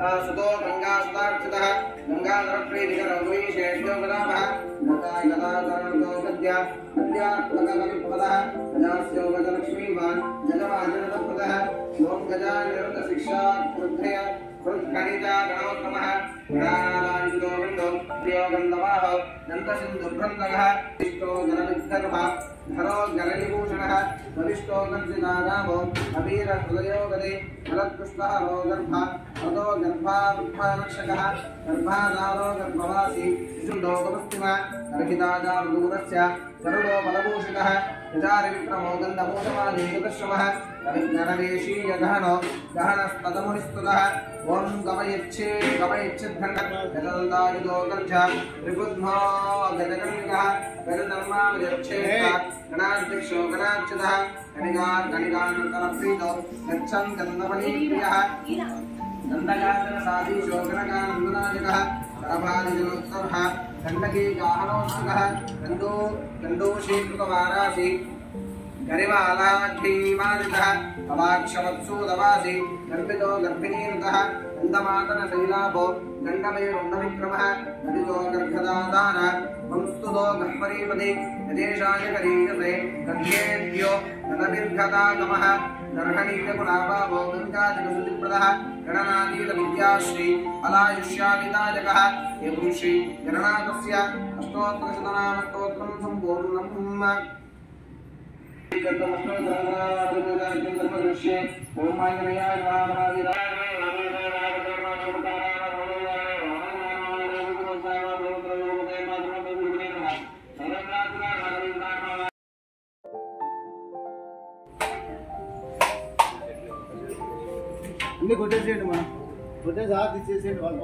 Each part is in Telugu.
सुतो गंगास्तार्चितः गंगाधरप्रीतिकरघुवीशेष्यो गदामः गदाधरणतो गद्या गद्यात्मकविपदः गजास्यो गजलक्ष्मीवान् जगमाजनतपदः ओं गजानिरुतशिक्षा क्रुद्धय कृत्कणिता गणोत्तमः गणानादायुधो वृन्दो प्रियोगन्धवाः दन्तसिन्धुभ्रन्दगः इष्टो गणविद्धर्भः धरो गणविभूषणः बलिष्ठो गर्जितागामो अवीरहृदयो गदे फलत्पुष्पः नो गर्भः अतो गर्भावृद्धारक्षकः गर्भाधारो गर्भवासी शिशुन्दो गमस्तिमा गर्भिताजार्दूरस्य गरुडो बलभूषितः गजारिविक्रमो गन्धमूषमादेकदश्रमः गणवेशीयगहनो गहनस्तदमुनिस्तुतः ओं गमयच्छेद्घण्डः गजदन्तायुधो गर्ज त्रिबुध्नो गजकर्णिकः गजधर्माविच्छेदः गणाध्यक्षो गणाच्युतः कणिकानन्तरप्रीतो गच्छन् गन्धमणिप्रियः दण्डगात्रसाधीशो गणकानन्दनायकः करभादिजनोत्तरः गण्डकी गाहनोत्सुकः गण्डूषीकृतवारासि गरिमालाढ्यीमादितः अवाक्षवत्सूदवासि गर्भितो गर्भिणीरुतः गन्धमातनशैलाभो गण्डमयुरुण्डविक्रमः नदितो गर्भदादान वंस्तुतो गह्वरीपति यजेशाय करीयसे गन्धेभ्यो गणभिर्गदागमः दर्शनीयगुणाभावो गङ्गाजगसुतिप्रदः गणनातीतविद्याश्री फलायुष्यादिदायकः एवं श्री गणनाथस्य अष्टोत्तरशतनामस्तोत्रं सम्पूर्णम् అన్ని కొట్టేసేయండి మనం కొట్టేసి ఆర్తి ఇచ్చేసేయండి వాళ్ళ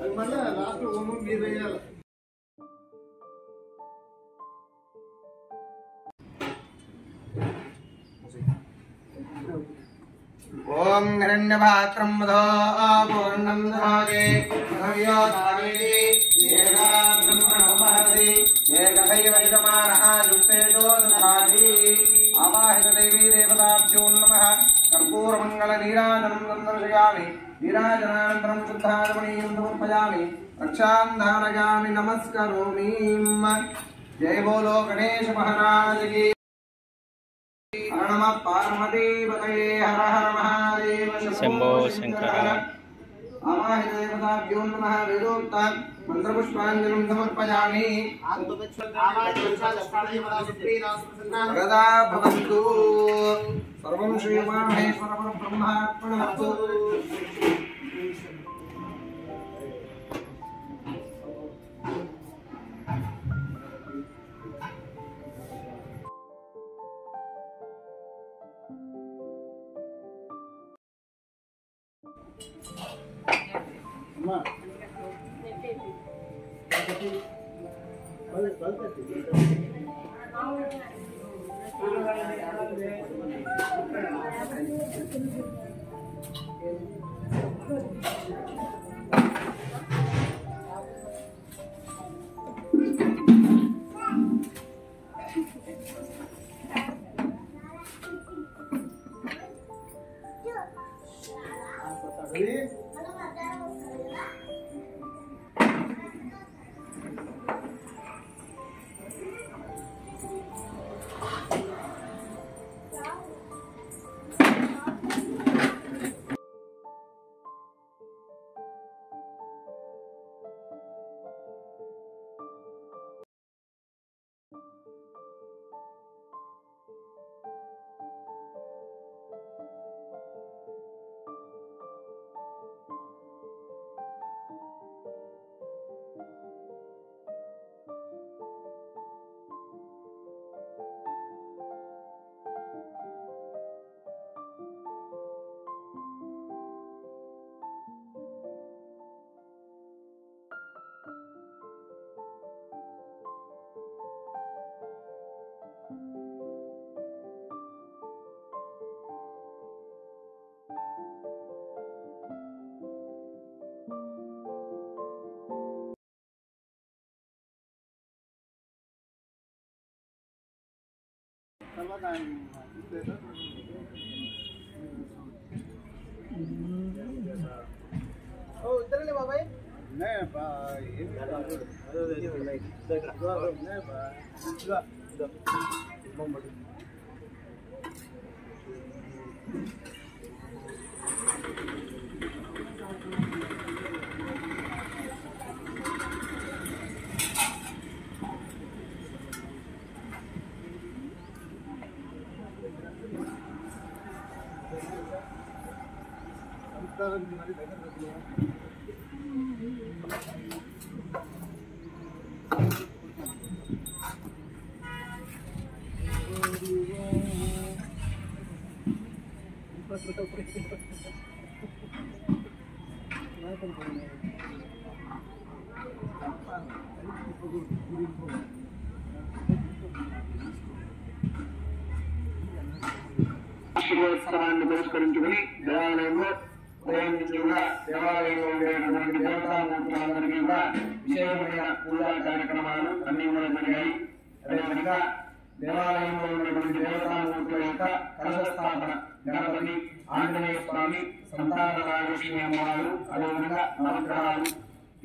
అది మళ్ళీ లాస్ట్ హోమం మీరు వేయాలి. ओम हिरण्यपात्रं मधो पूर्णं दधाते मधव्यो धावेति येना ब्रह्मणो महति एकदैव यजमानः युक्तेजो दधाति आवाहितदेवी देवताभ्यो नमः कर्पूरमङ्गलनीराजनं दर्शयामि नीराजनानन्तरं शुद्धारमणीयं समर्पयामि रक्षां धारयामि नमस्करोमि जय बोलो गणेश महाराज की नमः पार्वतीपतये हर हर महादेव शंभो शंकर आवाहित देवताभ्यो नमः वेदोक्त मंत्रपुष्पाञ्जलिं समर्पयामि वरदा भवन्तु सर्वं श्रीमहेश्वर परब्रह्मार्पणमस्तु అమ్మా उतरले बाबाई नहीं बा ये नहीं बा సంవత్సరాన్ని పురస్కరించుకుని దేవాలయంలో ఉదయం నుంచి కూడా దేవాలయంలో ఉండేటువంటి దేవతామూర్తులందరికీ కూడా విశేషమైన పూజా కార్యక్రమాలు అన్ని కూడా జరిగాయి. అదేవిధంగా దేవాలయంలో ఉన్నటువంటి దేవతామూర్తుల యొక్క కలశ స్థాపన, గణపతి, ఆంజనేయ స్వామి, సంతాన నాగలక్ష్మి అమ్మవారు, అదేవిధంగా నవగ్రహాలు,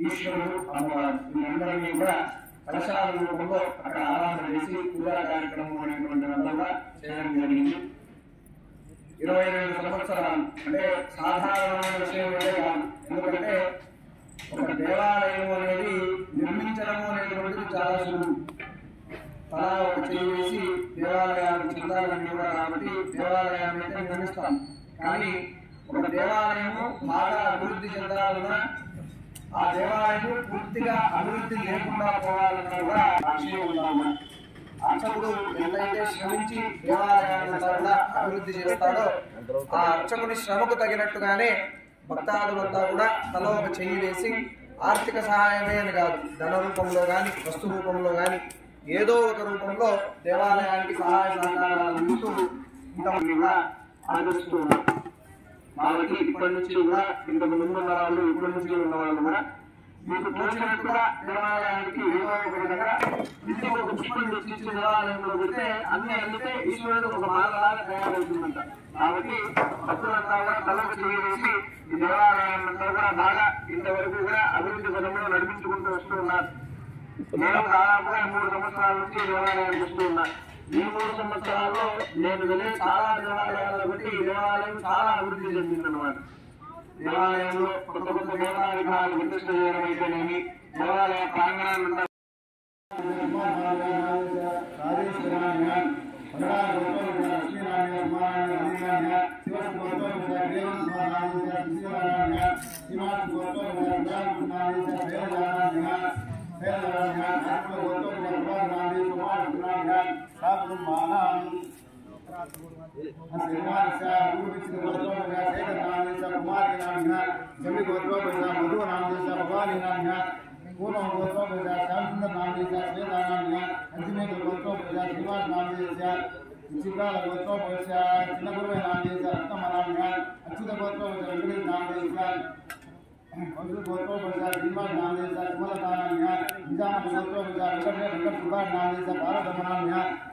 ఈశ్వరుడు, అమ్మవారు వీరందరినీ కూడా కలశాల రూపంలో అక్కడ ఆరాధన చేసి పూజా కార్యక్రమం అనేటువంటి వల్ల చేయడం జరిగింది. 22 సంవత్సరాలు అంటే సాధారణమైన విషయం కాదు. ఎందుకంటే ఒక దేవాలయం అనేది నిర్మించడం అనేటువంటిది చాలా సులువు. తలా ఒక చెయ్యి వేసి దేవాలయానికి చెందాలని కూడా కాబట్టి దేవాలయాన్ని అయితే నిర్మిస్తాం. కానీ ఒక దేవాలయము బాగా అభివృద్ధి చెందాలన్నా, ఆ దేవాలయం పూర్తిగా అభివృద్ధి లేకుండా పోవాలన్నా కూడా విషయం ఉండాలి. అర్చకుడు ఎంతైతే శ్రమించి దేవాలయాన్ని కూడా అభివృద్ధి చేస్తాడో ఆ అర్చకుని శ్రమకు తగినట్టుగానే భక్తాదులంతా కూడా తల ఒక చెయ్యి వేసి ఆర్థిక సహాయమే అని కాదు, ధన రూపంలో కానీ వస్తు రూపంలో కానీ ఏదో ఒక రూపంలో దేవాలయానికి సహాయ సహకారాలు అందిస్తూ ఇంతమంది కూడా ఆదరిస్తూ ఉన్నారు. వాళ్ళకి ఇప్పటి నుంచి కూడా ఇంతకు ముందు ఉన్న వాళ్ళు, ఇప్పటి నుంచి ఉన్న వాళ్ళు కూడా మీకు తోచినట్టుగా దేవాలయానికి ఏదో ఒక విధంగా ఇంటికి ఒక పుష్పం తెచ్చి దేవాలయంలో పెడితే అన్ని అందుకే ఈశ్వరుడు ఒక మాలలాగా తయారవుతుందంట. కాబట్టి భక్తులంతా కూడా తలకు చేసి ఈ దేవాలయాన్నంతా కూడా బాగా ఇంతవరకు కూడా అభివృద్ధి పదంలో నడిపించుకుంటూ వస్తూ ఉన్నారు. నేను దాదాపుగా 3 సంవత్సరాల నుంచి దేవాలయానికి వస్తూ ఉన్నాను. ఈ 3 సంవత్సరాల్లో నేను వెళ్ళే చాలా దేవాలయాలను బట్టి ఈ దేవాలయం చాలా అభివృద్ధి చెందిందన్నమాట. దేవాలయంలో కొత్త కొత్త దేవతా విగ్రహాలు ప్రతిష్ఠ చేయడం అయితేనేమి, దేవాలయ ప్రాంగణాన్ని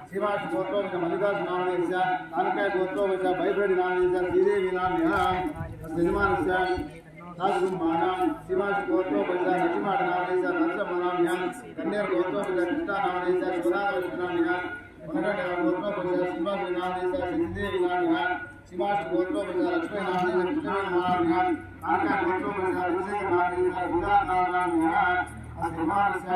శ్రీవాస్ గోత్రోపజ మల్లికార్జున నామదేశ తాలకాయ గోత్రోపజ భైబ్రెడ్డి నామదేశ శ్రీదేవి నామ్య యజమానస్య రాజకుమారం శ్రీవాస్ గోత్రోపజ నచిమాట నామదేశ నరసమ్మ నామ్య కన్యర్ గోత్రోపజ కృష్ణ నామదేశ శివనాథ నామ్య వనగడ గోత్రోపజ శ్రీవాస్ నామదేశ శ్రీదేవి నామ్య శ్రీవాస్ గోత్రోపజ లక్ష్మీ నామదేశ కృష్ణ నామ్య తాలకాయ గోత్రోపజ అభిషేక నామదేశ గుజరాత్ నామ్య యజమానస్య